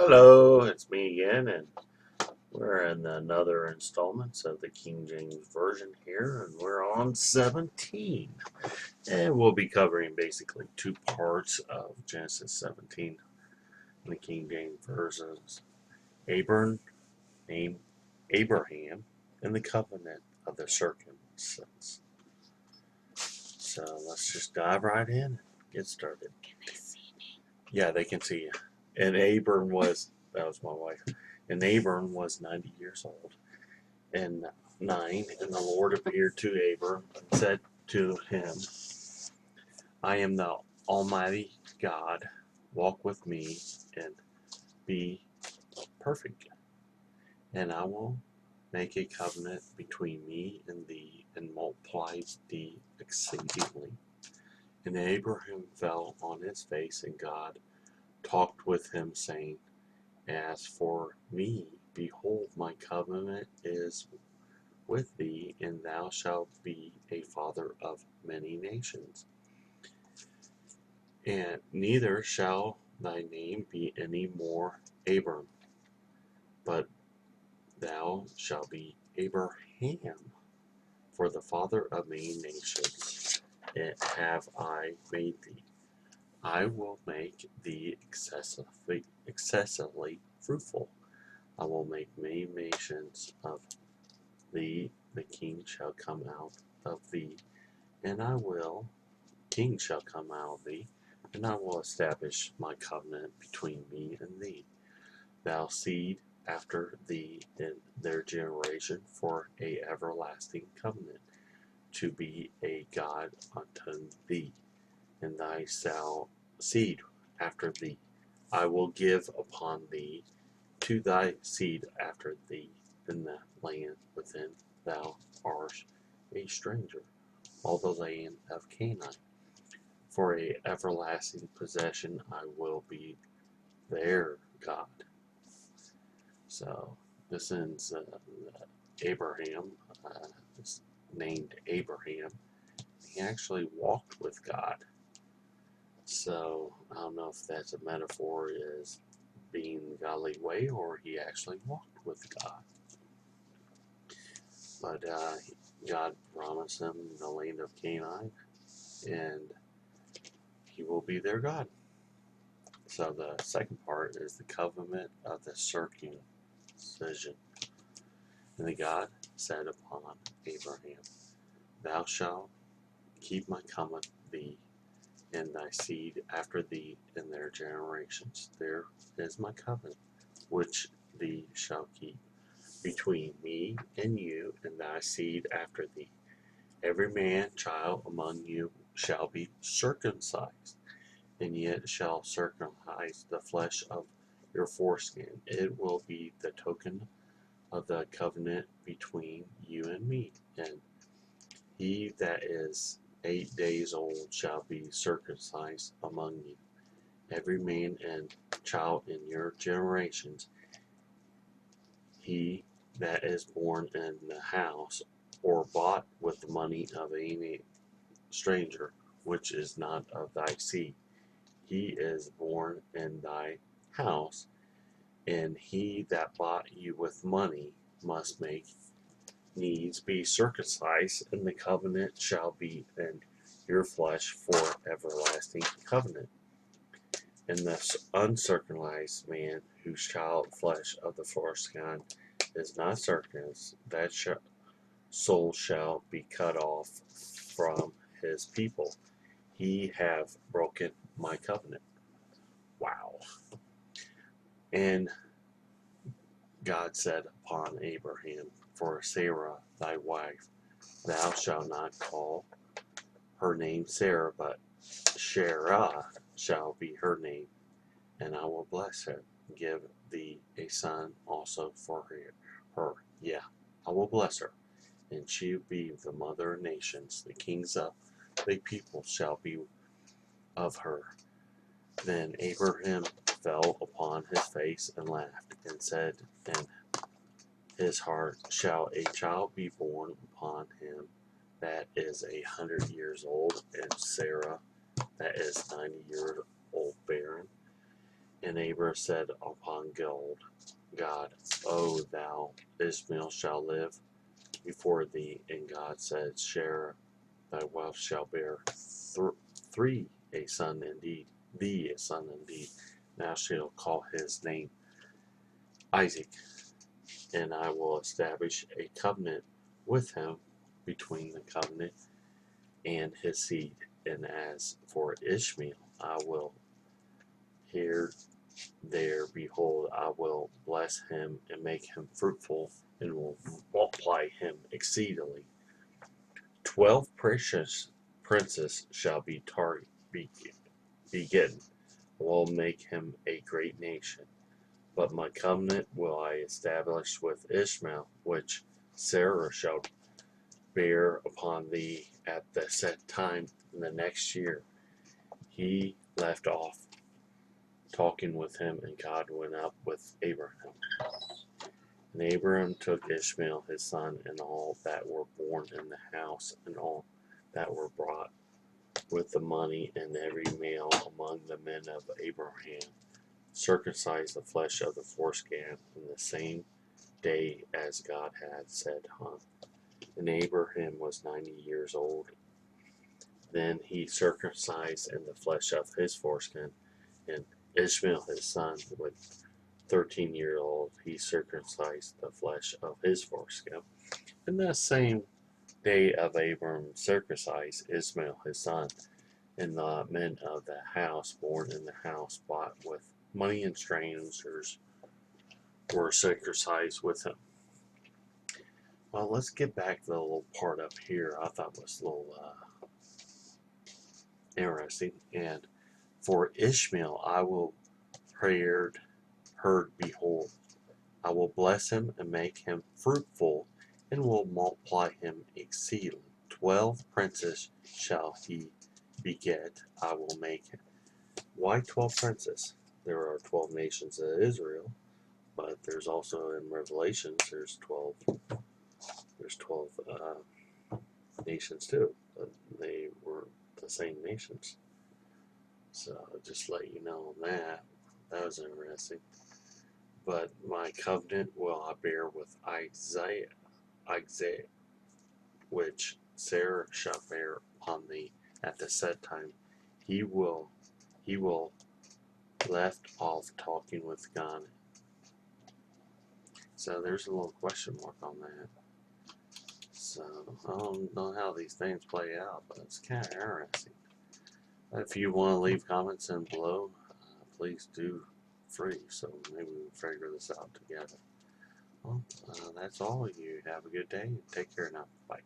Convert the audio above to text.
Hello, it's me again, and we're in another installment of the King James Version here, and we're on 17. And we'll be covering basically two parts of Genesis 17 in the King James Versions. Abram, named Abraham, and the covenant of the circumstance. So let's just dive right in and get started. Can they see me? Yeah, they can see you. And that was my wife, and Abram was 90 years old and 9, and the Lord appeared to Abram and said to him, I am the Almighty God. Walk with me and be perfect, and I will make a covenant between me and thee and multiply thee exceedingly. And Abraham fell on his face, and God talked with him, saying, As for me, behold, my covenant is with thee, and thou shalt be a father of many nations. And neither shall thy name be any more Abram, but thou shalt be Abraham, for the father of many nations have I made thee. I will make thee excessively fruitful. I will make many nations of thee. The king shall come out of thee, and kings shall come out of thee, and I will establish my covenant between me and thee, thou seed after thee in their generation, for a everlasting covenant, to be a God unto thee, and thy seed after thee. I will give upon thee to thy seed after thee in the land within thou art a stranger, all the land of Canaan. For a everlasting possession I will be their God. So this is Abraham, is named Abraham. He actually walked with God. So I don't know if that's a metaphor as being the godly way or he actually walked with God. But God promised him the land of Canaan, and he will be their God. So the second part is the covenant of the circumcision. And the God said upon Abraham, Thou shalt keep my covenant thee and thy seed after thee in their generations. There is my covenant, which thee shall keep between me and you and thy seed after thee. Every man child among you shall be circumcised, and yet shall circumcise the flesh of your foreskin. It will be the token of the covenant between you and me. And he that is 8 days old shall be circumcised among you. Every man and child in your generations, he that is born in the house or bought with the money of any stranger, which is not of thy seed, he is born in thy house, and he that bought you with money must make needs be circumcised, and the covenant shall be in your flesh for everlasting covenant. And the uncircumcised man whose child flesh of the foreskin is not circumcised, that soul shall be cut off from his people. He have broken my covenant. Wow. And God said upon Abraham, For Sarah thy wife, thou shalt not call her name Sarah, but Sarah shall be her name, and I will bless her, give thee a son also for her. Yeah, I will bless her, and she will be the mother of nations. The kings of the people shall be of her. Then Abraham fell upon his face and laughed, and said in his heart, Shall a child be born upon him that is 100 years old, and Sarah that is 90 years old barren? And Abram said upon God, O thou Ishmael shall live before thee. And God said, Share thy wealth shall bear thee a son indeed. Thou shalt call his name Isaac, and I will establish a covenant with him between the covenant and his seed. And as for Ishmael, I will behold, I will bless him and make him fruitful, and will multiply him exceedingly. 12 precious princes shall be begotten. I will make him a great nation. But my covenant will I establish with Ishmael, which Sarah shall bear upon thee at the set time in the next year. He left off talking with him, and God went up with Abraham. And Abraham took Ishmael his son, and all that were born in the house, and all that were brought with the money, and every male among the men of Abraham circumcised the flesh of the foreskin in the same day as God had said. And Abraham was 90 years old. Then he circumcised in the flesh of his foreskin, and Ishmael his son, with 13-year-old, he circumcised the flesh of his foreskin. In that same day of Abram circumcised Ishmael his son, and the men of the house born in the house bought with money and strangers were circumcised with him. Well, let's get back to the little part up here I thought was a little interesting. And for Ishmael I will behold, I will bless him and make him fruitful, and will multiply him exceedingly. 12 princes shall he beget. I will make him. Why 12 princes? There are 12 nations of Israel, but there's also in Revelations there's 12 nations too. But they were the same nations. So just let you know on that. That was interesting. But my covenant will I bear with Isaac, which Sarah shall bear upon thee at the set time. He will left off talking with God. So there's a little question mark on that. So I don't know how these things play out, but it's kind of interesting. If you want to leave comments in below, please do free, so maybe we'll figure this out together. Well, that's all. You have a good day. Take care now. Bye.